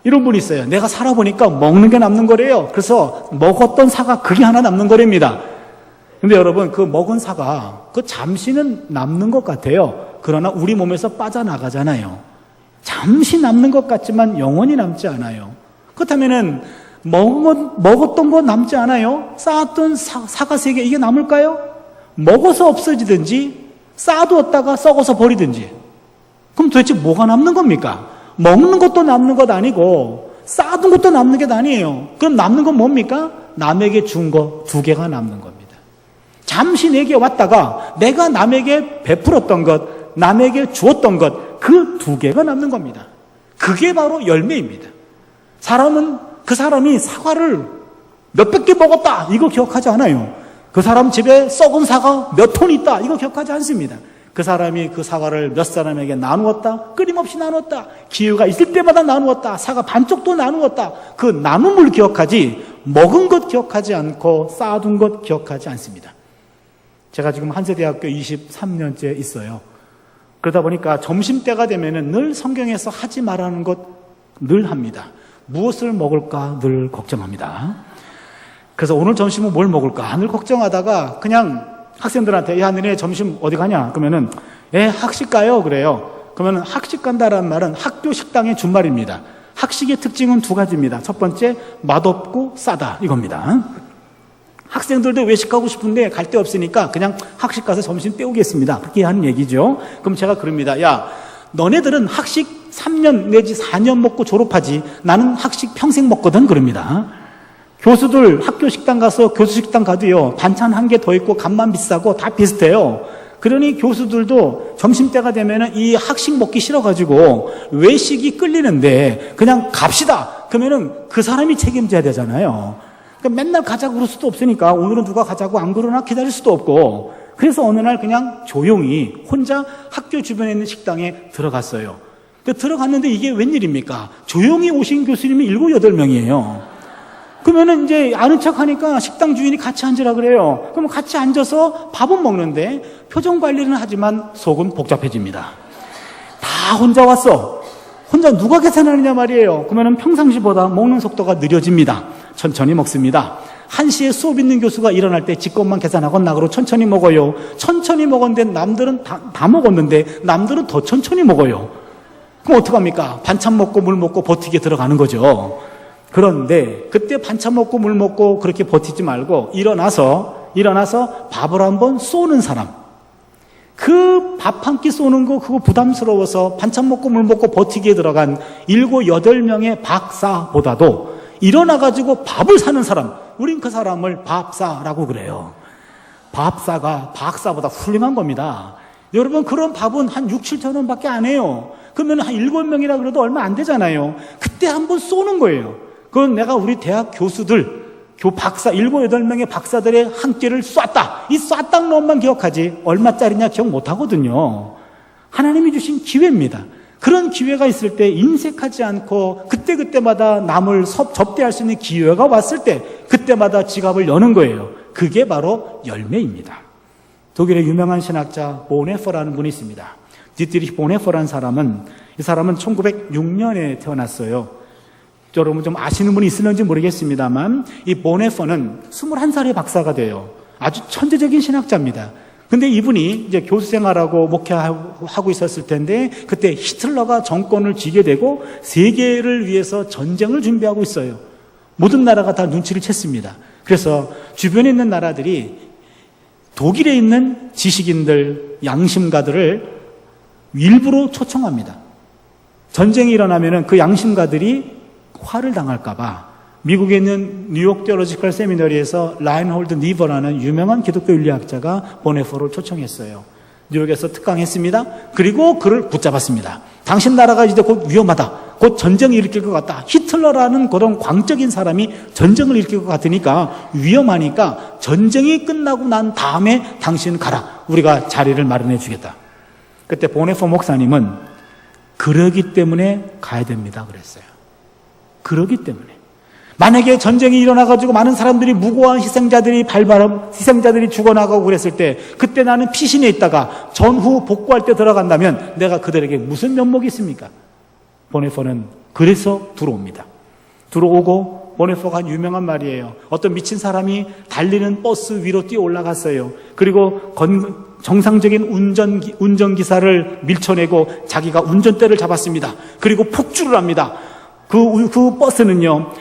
이런 분이 있어요. 내가 살아보니까 먹는 게 남는 거래요. 그래서 먹었던 사과 그게 하나 남는 거랍니다. 근데 여러분 그 먹은 사과 그 잠시는 남는 것 같아요. 그러나 우리 몸에서 빠져나가잖아요. 잠시 남는 것 같지만 영원히 남지 않아요. 그렇다면은 먹었던 거 남지 않아요? 쌓았던 사과 3개 이게 남을까요? 먹어서 없어지든지 쌓아두었다가 썩어서 버리든지. 그럼 도대체 뭐가 남는 겁니까? 먹는 것도 남는 것 아니고 쌓아둔 것도 남는 게 아니에요. 그럼 남는 건 뭡니까? 남에게 준 거 2개가 남는 겁니다. 잠시 내게 왔다가 내가 남에게 베풀었던 것, 남에게 주었던 것, 그 2개가 남는 겁니다. 그게 바로 열매입니다. 그 사람이 사과를 몇백 개 먹었다 이거 기억하지 않아요. 그 사람 집에 썩은 사과 몇 톤 있다 이거 기억하지 않습니다. 그 사람이 그 사과를 몇 사람에게 나누었다, 끊임없이 나누었다, 기회가 있을 때마다 나누었다, 사과 반쪽도 나누었다. 그 나눔을 기억하지 먹은 것 기억하지 않고 쌓아둔 것 기억하지 않습니다. 제가 지금 한세대학교 23년째 있어요. 그러다 보니까 점심때가 되면은 늘 성경에서 하지 말라는 것 늘 합니다. 무엇을 먹을까 늘 걱정합니다. 그래서 오늘 점심은 뭘 먹을까 늘 걱정하다가 그냥 학생들한테 야 너네 점심 어디 가냐? 그러면은 학식 가요 그래요. 그러면 학식 간다라는 말은 학교 식당의 준말입니다. 학식의 특징은 2가지입니다. 첫 번째 맛없고 싸다 이겁니다. 학생들도 외식 가고 싶은데 갈 데 없으니까 그냥 학식 가서 점심 때우겠습니다. 그렇게 하는 얘기죠. 그럼 제가 그럽니다. 야 너네들은 학식 3년 내지 4년 먹고 졸업하지 나는 학식 평생 먹거든 그럽니다. 교수들 학교 식당 가서 교수 식당 가도요 반찬 1개 더 있고 값만 비싸고 다 비슷해요. 그러니 교수들도 점심때가 되면은 이 학식 먹기 싫어가지고 외식이 끌리는데 그냥 갑시다 그러면은 그 사람이 책임져야 되잖아요. 그러니까 맨날 가자고 그럴 수도 없으니까 오늘은 누가 가자고 안 그러나 기다릴 수도 없고 그래서 어느 날 그냥 조용히 혼자 학교 주변에 있는 식당에 들어갔어요. 들어갔는데 이게 웬일입니까? 조용히 오신 교수님이 7, 8명이에요. 그러면은 이제 아는 척 하니까 식당 주인이 같이 앉으라 그래요. 그럼 같이 앉아서 밥은 먹는데 표정 관리는 하지만 속은 복잡해집니다. 다 혼자 왔어. 혼자 누가 계산하느냐 말이에요. 그러면은 평상시보다 먹는 속도가 느려집니다. 천천히 먹습니다. 1시에 수업 있는 교수가 일어날 때 지 것만 계산하고 나그로 천천히 먹어요. 천천히 먹었는데 남들은 다 먹었는데 남들은 더 천천히 먹어요. 그럼 어떡합니까? 반찬 먹고 물 먹고 버티게 들어가는 거죠. 그런데 그때 반찬 먹고 물 먹고 그렇게 버티지 말고 일어나서 밥을 한번 쏘는 사람. 그 밥 한 끼 쏘는 거 그거 부담스러워서 반찬 먹고 물 먹고 버티기에 들어간 7, 8명의 박사보다도 일어나가지고 밥을 사는 사람, 우린 그 사람을 밥사라고 그래요. 밥사가 박사보다 훌륭한 겁니다. 여러분 그런 밥은 한 6, 7천 원밖에 안 해요. 그러면 한 7명이라 그래도 얼마 안 되잖아요. 그때 한번 쏘는 거예요. 그건 내가 우리 대학 교수들, 박사, 7, 8명의 박사들의 한 끼를 쐈다. 이 쐈다는 놈만 기억하지 얼마짜리냐 기억 못 하거든요. 하나님이 주신 기회입니다. 그런 기회가 있을 때 인색하지 않고 그때그때마다 남을 접대할 수 있는 기회가 왔을 때 그때마다 지갑을 여는 거예요. 그게 바로 열매입니다. 독일의 유명한 신학자 보네퍼라는 분이 있습니다. 디트리히 보네퍼라는 사람은 이 사람은 1906년에 태어났어요. 여러분 좀 아시는 분이 있을는지 모르겠습니다만 이 보네퍼는 21살에 박사가 돼요. 아주 천재적인 신학자입니다. 근데 이분이 이제 교수 생활하고 목회하고 있었을 텐데 그때 히틀러가 정권을 쥐게 되고 세계를 위해서 전쟁을 준비하고 있어요. 모든 나라가 다 눈치를 챘습니다. 그래서 주변에 있는 나라들이 독일에 있는 지식인들, 양심가들을 일부러 초청합니다. 전쟁이 일어나면은 그 양심가들이 화를 당할까봐 미국에 있는 뉴욕 테올로지컬 세미너리에서 라인홀드 니버라는 유명한 기독교 윤리학자가 보네포를 초청했어요. 뉴욕에서 특강했습니다. 그리고 그를 붙잡았습니다. 당신 나라가 이제 곧 위험하다. 곧 전쟁을 일으킬 것 같다. 히틀러라는 그런 광적인 사람이 전쟁을 일으킬 것 같으니까 위험하니까 전쟁이 끝나고 난 다음에 당신 가라. 우리가 자리를 마련해 주겠다. 그때 보네포 목사님은 그러기 때문에 가야 됩니다. 그랬어요. 그러기 때문에. 만약에 전쟁이 일어나가지고 많은 사람들이 무고한 희생자들이 죽어나가고 그랬을 때 그때 나는 피신해 있다가 전후 복구할 때 들어간다면 내가 그들에게 무슨 면목이 있습니까? 보네포는 그래서 들어옵니다. 들어오고 보네포가 한 유명한 말이에요. 어떤 미친 사람이 달리는 버스 위로 뛰어 올라갔어요. 그리고 정상적인 운전기사를 밀쳐내고 자기가 운전대를 잡았습니다. 그리고 폭주를 합니다. 그 버스는요,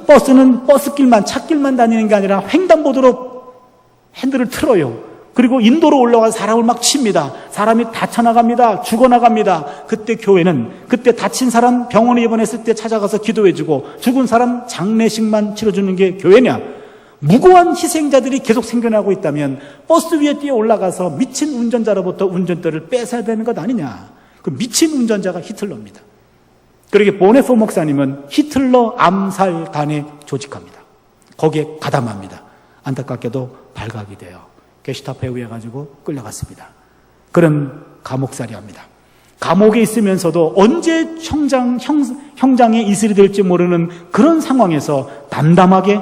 버스는 버스길만, 찻길만 다니는 게 아니라 횡단보도로 핸들을 틀어요. 그리고 인도로 올라가서 사람을 막 칩니다. 사람이 다쳐나갑니다. 죽어나갑니다. 그때 교회는 그때 다친 사람 병원에 입원했을 때 찾아가서 기도해주고 죽은 사람 장례식만 치러주는 게 교회냐? 무고한 희생자들이 계속 생겨나고 있다면 버스 위에 뛰어 올라가서 미친 운전자로부터 운전대를 뺏어야 되는 것 아니냐? 그 미친 운전자가 히틀러입니다. 그러게 보네포 목사님은 히틀러 암살단에 조직합니다. 거기에 가담합니다. 안타깝게도 발각이 돼요. 게슈타포에 의해가지고 끌려갔습니다. 그런 감옥살이 합니다. 감옥에 있으면서도 언제 형장에 이슬이 될지 모르는 그런 상황에서 담담하게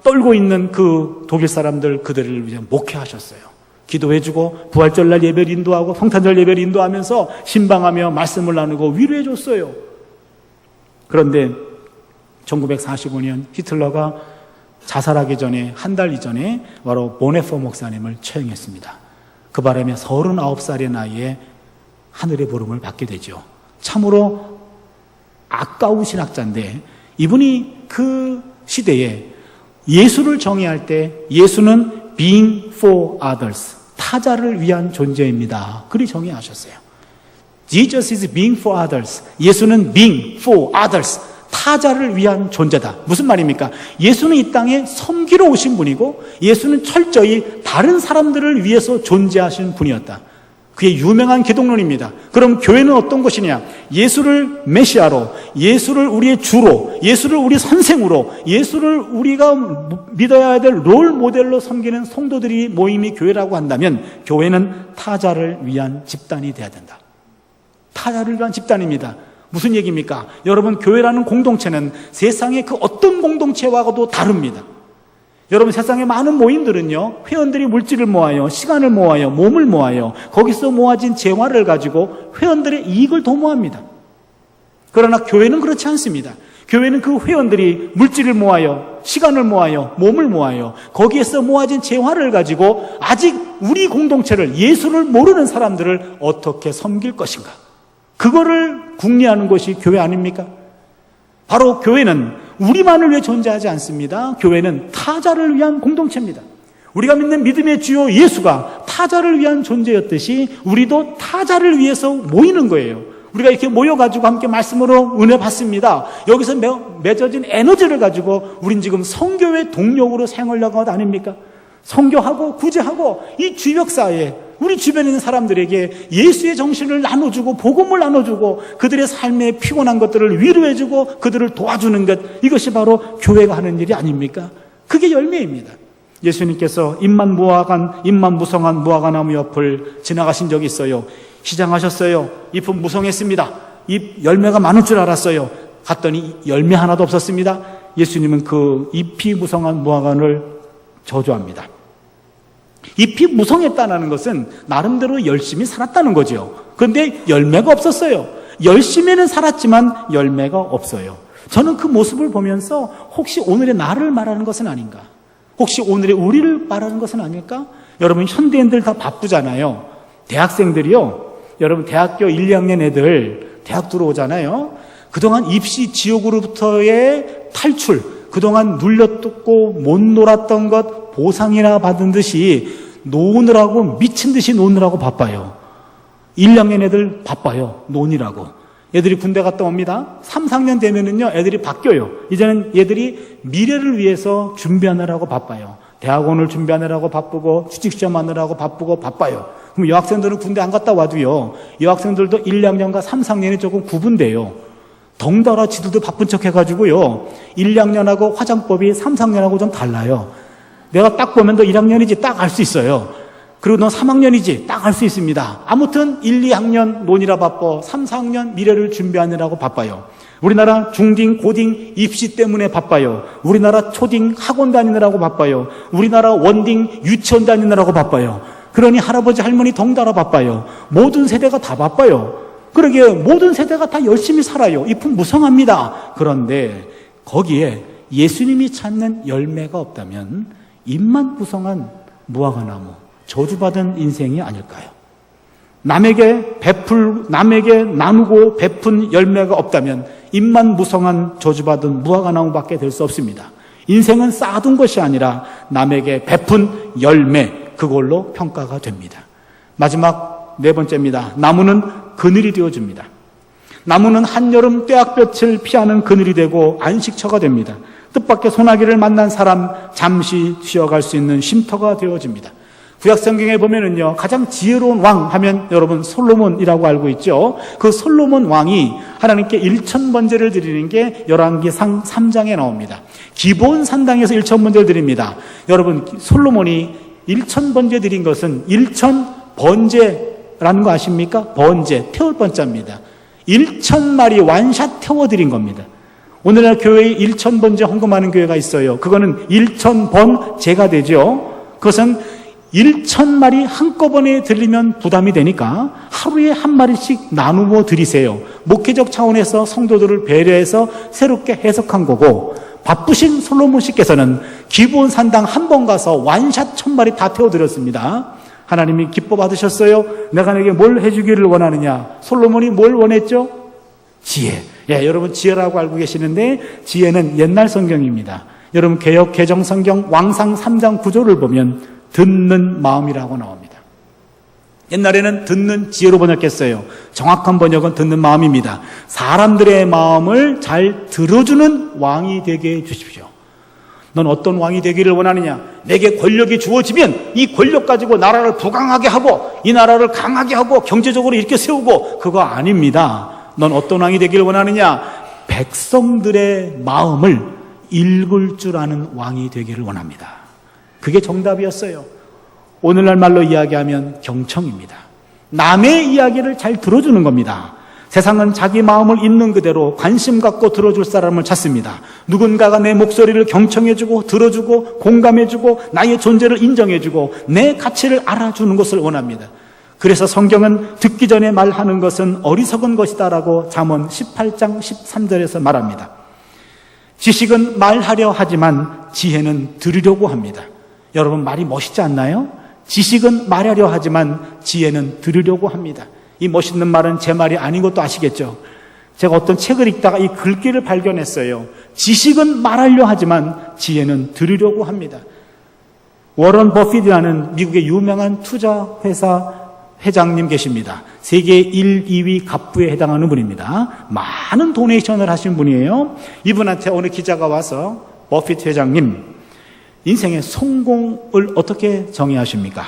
떨고 있는 그 독일 사람들, 그들을 이제 목회하셨어요. 기도해주고 부활절날 예배를 인도하고 성탄절 예배를 인도하면서 신방하며 말씀을 나누고 위로해줬어요. 그런데 1945년 히틀러가 자살하기 전에 한 달 이전에 바로 보네포 목사님을 처형했습니다. 그 바람에 39살의 나이에 하늘의 부름을 받게 되죠. 참으로 아까운 신학자인데 이분이 그 시대에 예수를 정의할 때 예수는 being for others, 타자를 위한 존재입니다. 그리 정의하셨어요. Jesus is being for others. 예수는 being for others. 타자를 위한 존재다. 무슨 말입니까? 예수는 이 땅에 섬기러 오신 분이고 예수는 철저히 다른 사람들을 위해서 존재하신 분이었다. 그게 유명한 기독론입니다. 그럼 교회는 어떤 것이냐? 예수를 메시아로, 예수를 우리의 주로, 예수를 우리 선생으로, 예수를 우리가 믿어야 될 롤 모델로 섬기는 성도들이 모임이 교회라고 한다면 교회는 타자를 위한 집단이 돼야 된다. 타자를 위한 집단입니다. 무슨 얘기입니까? 여러분, 교회라는 공동체는 세상의 그 어떤 공동체와도 다릅니다. 여러분, 세상의 많은 모임들은요, 회원들이 물질을 모아요, 시간을 모아요, 몸을 모아요. 거기서 모아진 재화를 가지고 회원들의 이익을 도모합니다. 그러나 교회는 그렇지 않습니다. 교회는 그 회원들이 물질을 모아요, 시간을 모아요, 몸을 모아요. 거기에서 모아진 재화를 가지고 아직 우리 공동체를, 예수를 모르는 사람들을 어떻게 섬길 것인가? 그거를 궁리하는 것이 교회 아닙니까? 바로 교회는 우리만을 위해 존재하지 않습니다. 교회는 타자를 위한 공동체입니다. 우리가 믿는 믿음의 주요 예수가 타자를 위한 존재였듯이 우리도 타자를 위해서 모이는 거예요. 우리가 이렇게 모여가지고 함께 말씀으로 은혜 받습니다. 여기서 맺어진 에너지를 가지고 우린 지금 성교의 동력으로 사용하려고 하는 것 아닙니까? 선교하고 구제하고 이 주역사에 우리 주변에 있는 사람들에게 예수의 정신을 나눠주고 복음을 나눠주고 그들의 삶에 피곤한 것들을 위로해주고 그들을 도와주는 것, 이것이 바로 교회가 하는 일이 아닙니까? 그게 열매입니다. 예수님께서 잎만 무성한 무화과나무 옆을 지나가신 적이 있어요. 시장하셨어요. 잎은 무성했습니다. 잎 열매가 많을 줄 알았어요. 갔더니 열매 하나도 없었습니다. 예수님은 그 잎이 무성한 무화과를 저주합니다. 잎이 무성했다는 것은 나름대로 열심히 살았다는 거죠. 그런데 열매가 없었어요. 열심히는 살았지만 열매가 없어요. 저는 그 모습을 보면서 혹시 오늘의 나를 말하는 것은 아닌가? 혹시 오늘의 우리를 말하는 것은 아닐까? 여러분, 현대인들 다 바쁘잖아요. 대학생들이요. 여러분, 대학교 1, 2학년 애들 대학 들어오잖아요. 그동안 입시 지옥으로부터의 탈출, 그동안 눌렸고 못 놀았던 것 보상이나 받은 듯이 노느라고, 미친 듯이 노느라고 바빠요. 1, 2학년 애들 바빠요. 노느라고. 애들이 군대 갔다 옵니다. 3, 4학년 되면은요, 애들이 바뀌어요. 이제는 얘들이 미래를 위해서 준비하느라고 바빠요. 대학원을 준비하느라고 바쁘고, 취직시험 하느라고 바쁘고, 바빠요. 그럼 여학생들은 군대 안 갔다 와도요, 여학생들도 1, 2학년과 3, 4학년이 조금 구분돼요. 덩달아 지들도 바쁜 척 해가지고요, 1, 2학년하고 화장법이 3, 4학년하고 좀 달라요. 내가 딱 보면 너 1학년이지 딱 알 수 있어요. 그리고 너 3학년이지 딱 알 수 있습니다. 아무튼 1, 2학년 논이라 바빠. 3, 4학년 미래를 준비하느라고 바빠요. 우리나라 중딩, 고딩 입시 때문에 바빠요. 우리나라 초딩 학원 다니느라고 바빠요. 우리나라 원딩 유치원 다니느라고 바빠요. 그러니 할아버지 할머니 덩달아 바빠요. 모든 세대가 다 바빠요. 그러기에 모든 세대가 다 열심히 살아요. 잎은 무성합니다. 그런데 거기에 예수님이 찾는 열매가 없다면 잎만 무성한 무화과나무, 저주받은 인생이 아닐까요? 남에게 나누고 베푼 열매가 없다면 잎만 무성한 저주받은 무화과나무밖에 될 수 없습니다. 인생은 쌓아둔 것이 아니라 남에게 베푼 열매, 그걸로 평가가 됩니다. 마지막 네 번째입니다. 나무는 그늘이 되어줍니다. 나무는 한여름 떼약볕을 피하는 그늘이 되고 안식처가 됩니다. 뜻밖의 소나기를 만난 사람 잠시 쉬어갈 수 있는 쉼터가 되어집니다. 구약 성경에 보면은요, 가장 지혜로운 왕 하면 여러분 솔로몬이라고 알고 있죠. 그 솔로몬 왕이 하나님께 1000번제를 드리는 게 열왕기상 3장에 나옵니다. 기본 산당에서 1000번제를 드립니다. 여러분, 솔로몬이 1000번제 드린 것은 1000번제라는 거 아십니까? 번제, 태울 번자입니다. 1000마리 완샷 태워드린 겁니다. 오늘날 교회에 1000번제 헌금하는 교회가 있어요. 그거는 1000번제가 되죠. 그것은 1000마리 한꺼번에 드리면 부담이 되니까 하루에 한 마리씩 나누어 드리세요. 목회적 차원에서 성도들을 배려해서 새롭게 해석한 거고, 바쁘신 솔로몬 씨께서는 기본 산당 한 번 가서 완샷 1000마리 다 태워드렸습니다. 하나님이 기뻐 받으셨어요. 내가 내게 뭘 해주기를 원하느냐? 솔로몬이 뭘 원했죠? 지혜. 예, 여러분 지혜라고 알고 계시는데 지혜는 옛날 성경입니다. 여러분 개역 개정 성경 왕상 3장 9절을 보면 듣는 마음이라고 나옵니다. 옛날에는 듣는 지혜로 번역했어요. 정확한 번역은 듣는 마음입니다. 사람들의 마음을 잘 들어주는 왕이 되게 해주십시오. 넌 어떤 왕이 되기를 원하느냐? 내게 권력이 주어지면 이 권력 가지고 나라를 부강하게 하고 이 나라를 강하게 하고 경제적으로 이렇게 세우고, 그거 아닙니다. 넌 어떤 왕이 되기를 원하느냐? 백성들의 마음을 읽을 줄 아는 왕이 되기를 원합니다. 그게 정답이었어요. 오늘날 말로 이야기하면 경청입니다. 남의 이야기를 잘 들어주는 겁니다. 세상은 자기 마음을 있는 그대로 관심 갖고 들어줄 사람을 찾습니다. 누군가가 내 목소리를 경청해주고 들어주고 공감해주고 나의 존재를 인정해주고 내 가치를 알아주는 것을 원합니다. 그래서 성경은 듣기 전에 말하는 것은 어리석은 것이다라고 잠언 18장 13절에서 말합니다. 지식은 말하려 하지만 지혜는 들으려고 합니다. 여러분, 말이 멋있지 않나요? 지식은 말하려 하지만 지혜는 들으려고 합니다. 이 멋있는 말은 제 말이 아닌 것도 아시겠죠? 제가 어떤 책을 읽다가 이 글귀를 발견했어요. 지식은 말하려 하지만 지혜는 들으려고 합니다. 워런 버핏이라는 미국의 유명한 투자회사 회장님 계십니다. 세계 1, 2위 갑부에 해당하는 분입니다. 많은 도네이션을 하신 분이에요. 이분한테 어느 기자가 와서 버핏 회장님, 인생의 성공을 어떻게 정의하십니까?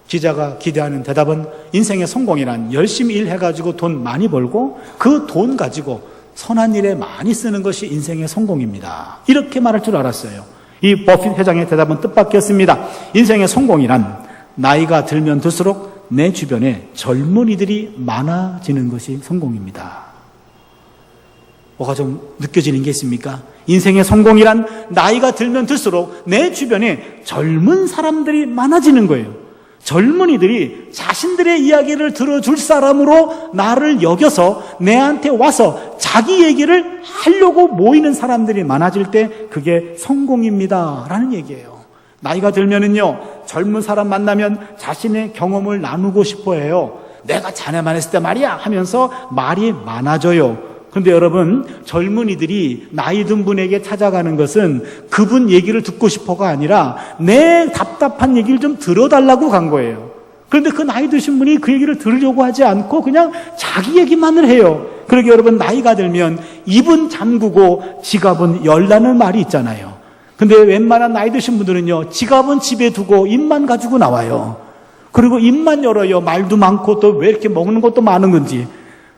기자가 기대하는 대답은 인생의 성공이란 열심히 일해가지고 돈 많이 벌고 그 돈 가지고 선한 일에 많이 쓰는 것이 인생의 성공입니다. 이렇게 말할 줄 알았어요. 이 버핏 회장의 대답은 뜻밖이었습니다. 인생의 성공이란 나이가 들면 들수록 내 주변에 젊은이들이 많아지는 것이 성공입니다. 뭐가 좀 느껴지는 게 있습니까? 인생의 성공이란 나이가 들면 들수록 내 주변에 젊은 사람들이 많아지는 거예요. 젊은이들이 자신들의 이야기를 들어줄 사람으로 나를 여겨서 내한테 와서 자기 얘기를 하려고 모이는 사람들이 많아질 때 그게 성공입니다 라는 얘기예요. 나이가 들면은요, 젊은 사람 만나면 자신의 경험을 나누고 싶어 해요. 내가 자네만 했을 때 말이야 하면서 말이 많아져요. 그런데 여러분, 젊은이들이 나이 든 분에게 찾아가는 것은 그분 얘기를 듣고 싶어가 아니라 내 답답한 얘기를 좀 들어달라고 간 거예요. 그런데 그 나이 드신 분이 그 얘기를 들으려고 하지 않고 그냥 자기 얘기만을 해요. 그러게 여러분, 나이가 들면 입은 잠그고 지갑은 열라는 말이 있잖아요. 근데 웬만한 나이 드신 분들은요, 지갑은 집에 두고 입만 가지고 나와요. 그리고 입만 열어요. 말도 많고 또 왜 이렇게 먹는 것도 많은 건지.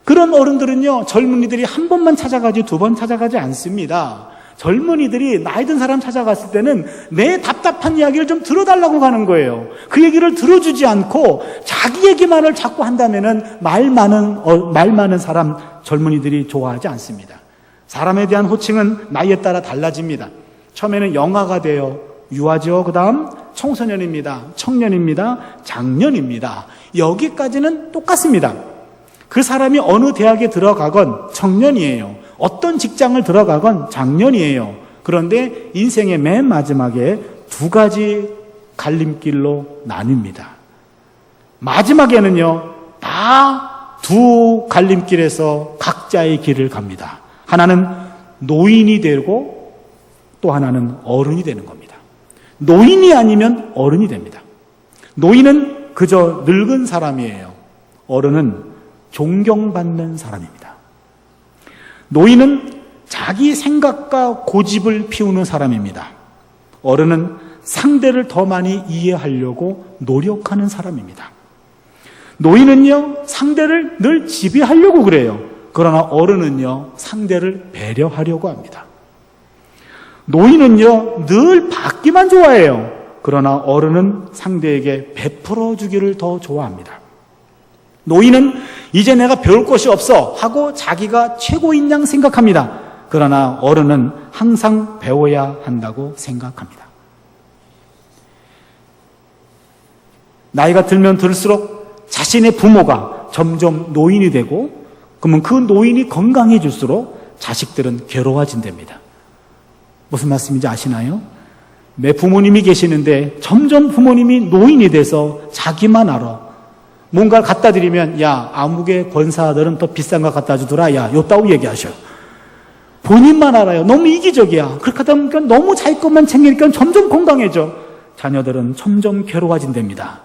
그런 어른들은요, 젊은이들이 한 번만 찾아가지 두 번 찾아가지 않습니다. 젊은이들이 나이 든 사람 찾아갔을 때는 내 답답한 이야기를 좀 들어달라고 가는 거예요. 그 얘기를 들어주지 않고 자기 얘기만을 자꾸 한다면은 말 많은 사람 젊은이들이 좋아하지 않습니다. 사람에 대한 호칭은 나이에 따라 달라집니다. 처음에는 영아가 돼요. 유아죠. 그 다음 청소년입니다. 청년입니다. 장년입니다. 여기까지는 똑같습니다. 그 사람이 어느 대학에 들어가건 청년이에요. 어떤 직장을 들어가건 장년이에요. 그런데 인생의 맨 마지막에 두 가지 갈림길로 나뉩니다. 마지막에는요, 다 두 갈림길에서 각자의 길을 갑니다. 하나는 노인이 되고 또 하나는 어른이 되는 겁니다. 노인이 아니면 어른이 됩니다. 노인은 그저 늙은 사람이에요. 어른은 존경받는 사람입니다. 노인은 자기 생각과 고집을 피우는 사람입니다. 어른은 상대를 더 많이 이해하려고 노력하는 사람입니다. 노인은요, 상대를 늘 지배하려고 그래요. 그러나 어른은요, 상대를 배려하려고 합니다. 노인은요, 늘 받기만 좋아해요. 그러나 어른은 상대에게 베풀어 주기를 더 좋아합니다. 노인은 이제 내가 배울 것이 없어 하고 자기가 최고인 양 생각합니다. 그러나 어른은 항상 배워야 한다고 생각합니다. 나이가 들면 들수록 자신의 부모가 점점 노인이 되고, 그러면 그 노인이 건강해질수록 자식들은 괴로워진답니다. 무슨 말씀인지 아시나요? 내 부모님이 계시는데 점점 부모님이 노인이 돼서 자기만 알아. 뭔가를 갖다 드리면, 야, 아무개 권사들은 더 비싼 거 갖다 주더라. 야, 요따고 얘기하셔. 본인만 알아요. 너무 이기적이야. 그렇게 하다 보니까 너무 자기 것만 챙기니까 점점 건강해져. 자녀들은 점점 괴로워진답니다.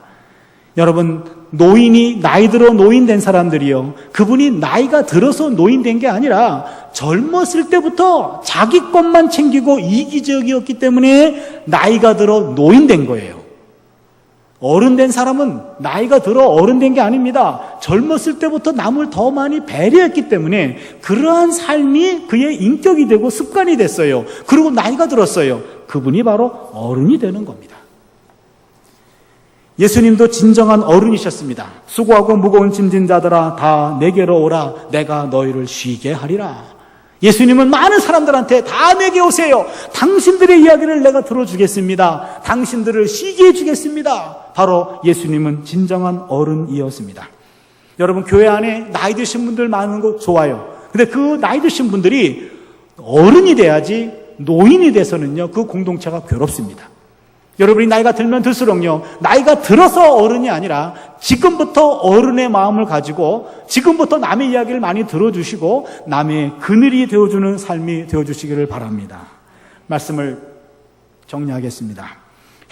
여러분, 노인이 나이 들어 노인된 사람들이요, 그분이 나이가 들어서 노인된 게 아니라 젊었을 때부터 자기 것만 챙기고 이기적이었기 때문에 나이가 들어 노인된 거예요. 어른 된 사람은 나이가 들어 어른 된 게 아닙니다. 젊었을 때부터 남을 더 많이 배려했기 때문에 그러한 삶이 그의 인격이 되고 습관이 됐어요. 그리고 나이가 들었어요. 그분이 바로 어른이 되는 겁니다. 예수님도 진정한 어른이셨습니다. 수고하고 무거운 짐진 자들아 다 내게로 오라. 내가 너희를 쉬게 하리라. 예수님은 많은 사람들한테 다 내게 오세요. 당신들의 이야기를 내가 들어주겠습니다. 당신들을 쉬게 해주겠습니다. 바로 예수님은 진정한 어른이었습니다. 여러분, 교회 안에 나이 드신 분들 많은 거 좋아요. 근데 그 나이 드신 분들이 어른이 돼야지 노인이 돼서는요, 그 공동체가 괴롭습니다. 여러분이 나이가 들면 들수록요, 나이가 들어서 어른이 아니라 지금부터 어른의 마음을 가지고 지금부터 남의 이야기를 많이 들어주시고 남의 그늘이 되어주는 삶이 되어주시기를 바랍니다. 말씀을 정리하겠습니다.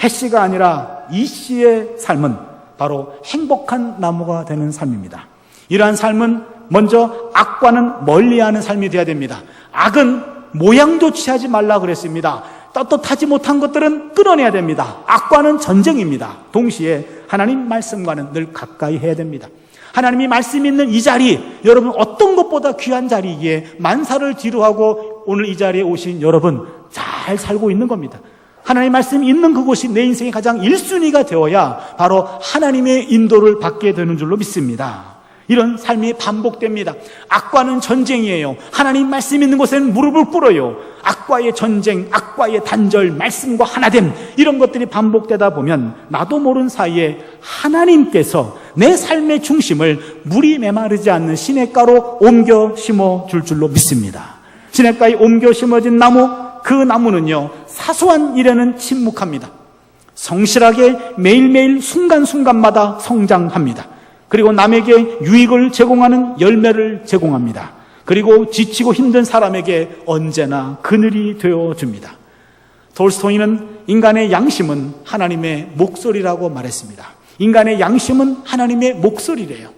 해씨가 아니라 이씨의 삶은 바로 행복한 나무가 되는 삶입니다. 이러한 삶은 먼저 악과는 멀리하는 삶이 되어야 됩니다. 악은 모양도 취하지 말라 그랬습니다. 떳떳하지 못한 것들은 끊어내야 됩니다. 악과는 전쟁입니다. 동시에 하나님 말씀과는 늘 가까이 해야 됩니다. 하나님이 말씀 있는 이 자리, 여러분 어떤 것보다 귀한 자리이기에 만사를 뒤로하고 오늘 이 자리에 오신 여러분 잘 살고 있는 겁니다. 하나님 말씀이 있는 그곳이 내 인생의 가장 1순위가 되어야 바로 하나님의 인도를 받게 되는 줄로 믿습니다. 이런 삶이 반복됩니다. 악과는 전쟁이에요. 하나님 말씀 있는 곳에는 무릎을 꿇어요. 악과의 전쟁, 악과의 단절, 말씀과 하나됨, 이런 것들이 반복되다 보면 나도 모르는 사이에 하나님께서 내 삶의 중심을 물이 메마르지 않는 시냇가로 옮겨 심어줄 줄로 믿습니다. 시냇가에 옮겨 심어진 나무, 그 나무는요, 사소한 일에는 침묵합니다. 성실하게 매일매일 순간순간마다 성장합니다. 그리고 남에게 유익을 제공하는 열매를 제공합니다. 그리고 지치고 힘든 사람에게 언제나 그늘이 되어줍니다. 톨스토이는 인간의 양심은 하나님의 목소리라고 말했습니다. 인간의 양심은 하나님의 목소리래요.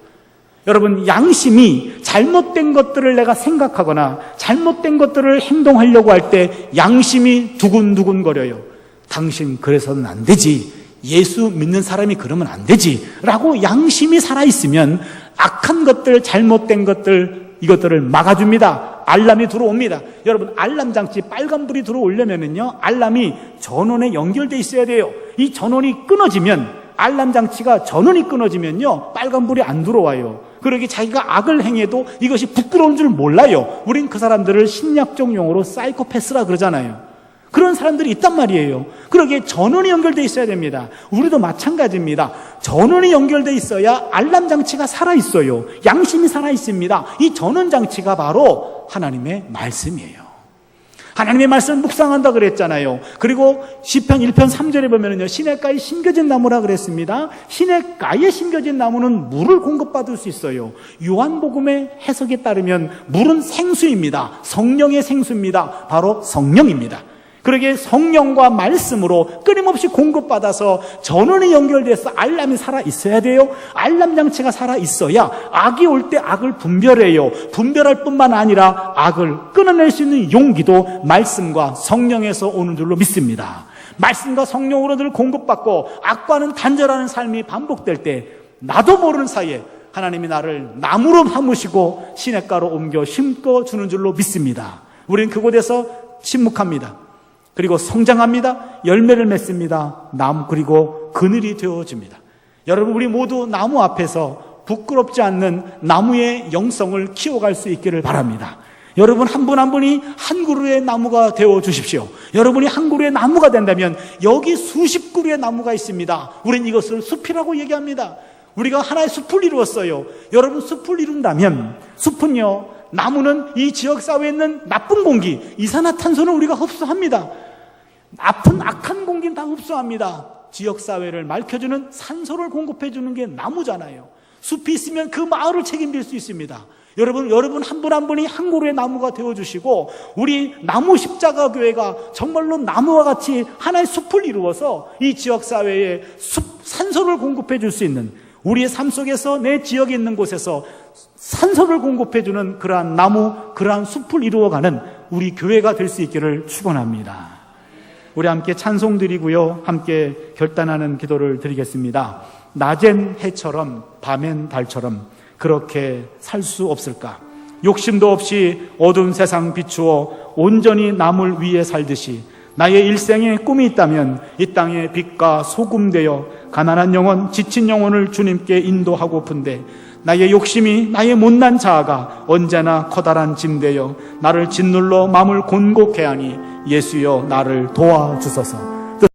여러분, 양심이 잘못된 것들을 내가 생각하거나 잘못된 것들을 행동하려고 할 때 양심이 두근두근거려요. 당신 그래서는 안 되지, 예수 믿는 사람이 그러면 안 되지 라고 양심이 살아있으면 악한 것들, 잘못된 것들, 이것들을 막아줍니다. 알람이 들어옵니다. 여러분, 알람 장치 빨간불이 들어오려면은요, 알람이 전원에 연결되어 있어야 돼요. 이 전원이 끊어지면, 알람 장치가 전원이 끊어지면요, 빨간불이 안 들어와요. 그러기 자기가 악을 행해도 이것이 부끄러운 줄 몰라요. 우린 그 사람들을 심리학적 용어로 사이코패스라 그러잖아요. 그런 사람들이 있단 말이에요. 그러기에 전원이 연결되어 있어야 됩니다. 우리도 마찬가지입니다. 전원이 연결되어 있어야 알람 장치가 살아있어요. 양심이 살아있습니다. 이 전원 장치가 바로 하나님의 말씀이에요. 하나님의 말씀을 묵상한다 그랬잖아요. 그리고 시편 1편 3절에 보면은요, 시냇가에 심겨진 나무라 그랬습니다. 시냇가에 심겨진 나무는 물을 공급받을 수 있어요. 요한복음의 해석에 따르면 물은 생수입니다. 성령의 생수입니다. 바로 성령입니다. 그러기에 성령과 말씀으로 끊임없이 공급받아서 전원이 연결돼서 알람이 살아있어야 돼요. 알람 장치가 살아있어야 악이 올 때 악을 분별해요. 분별할 뿐만 아니라 악을 끊어낼 수 있는 용기도 말씀과 성령에서 오는 줄로 믿습니다. 말씀과 성령으로 늘 공급받고 악과는 단절하는 삶이 반복될 때 나도 모르는 사이에 하나님이 나를 나무로 삼으시고 시냇가로 옮겨 심어주는 줄로 믿습니다. 우리는 그곳에서 침묵합니다. 그리고 성장합니다. 열매를 맺습니다. 나무, 그리고 그늘이 되어집니다. 여러분, 우리 모두 나무 앞에서 부끄럽지 않는 나무의 영성을 키워갈 수 있기를 바랍니다. 여러분 한 분 한 분이 한 그루의 나무가 되어 주십시오. 여러분이 한 그루의 나무가 된다면 여기 수십 그루의 나무가 있습니다. 우린 이것을 숲이라고 얘기합니다. 우리가 하나의 숲을 이루었어요. 여러분, 숲을 이룬다면, 숲은요, 나무는 이 지역사회에 있는 나쁜 공기, 이산화탄소는 우리가 흡수합니다. 악한 공기는 다 흡수합니다. 지역사회를 맑혀주는 산소를 공급해주는 게 나무잖아요. 숲이 있으면 그 마을을 책임질 수 있습니다. 여러분 한 분 한 분이 한 그루의 나무가 되어주시고, 우리 나무 십자가 교회가 정말로 나무와 같이 하나의 숲을 이루어서 이 지역사회에 산소를 공급해 줄 수 있는, 우리의 삶 속에서 내 지역에 있는 곳에서 산소를 공급해주는 그러한 나무, 그러한 숲을 이루어가는 우리 교회가 될 수 있기를 축원합니다. 우리 함께 찬송 드리고요, 함께 결단하는 기도를 드리겠습니다. 낮엔 해처럼 밤엔 달처럼 그렇게 살 수 없을까? 욕심도 없이 어두운 세상 비추어 온전히 나물 위에 살듯이 나의 일생에 꿈이 있다면 이 땅의 빛과 소금 되어 가난한 영혼, 지친 영혼을 주님께 인도하고픈데, 나의 욕심이, 나의 못난 자아가 언제나 커다란 짐 되어 나를 짓눌러 마음을 곤곡해 하니 예수여 나를 도와주소서.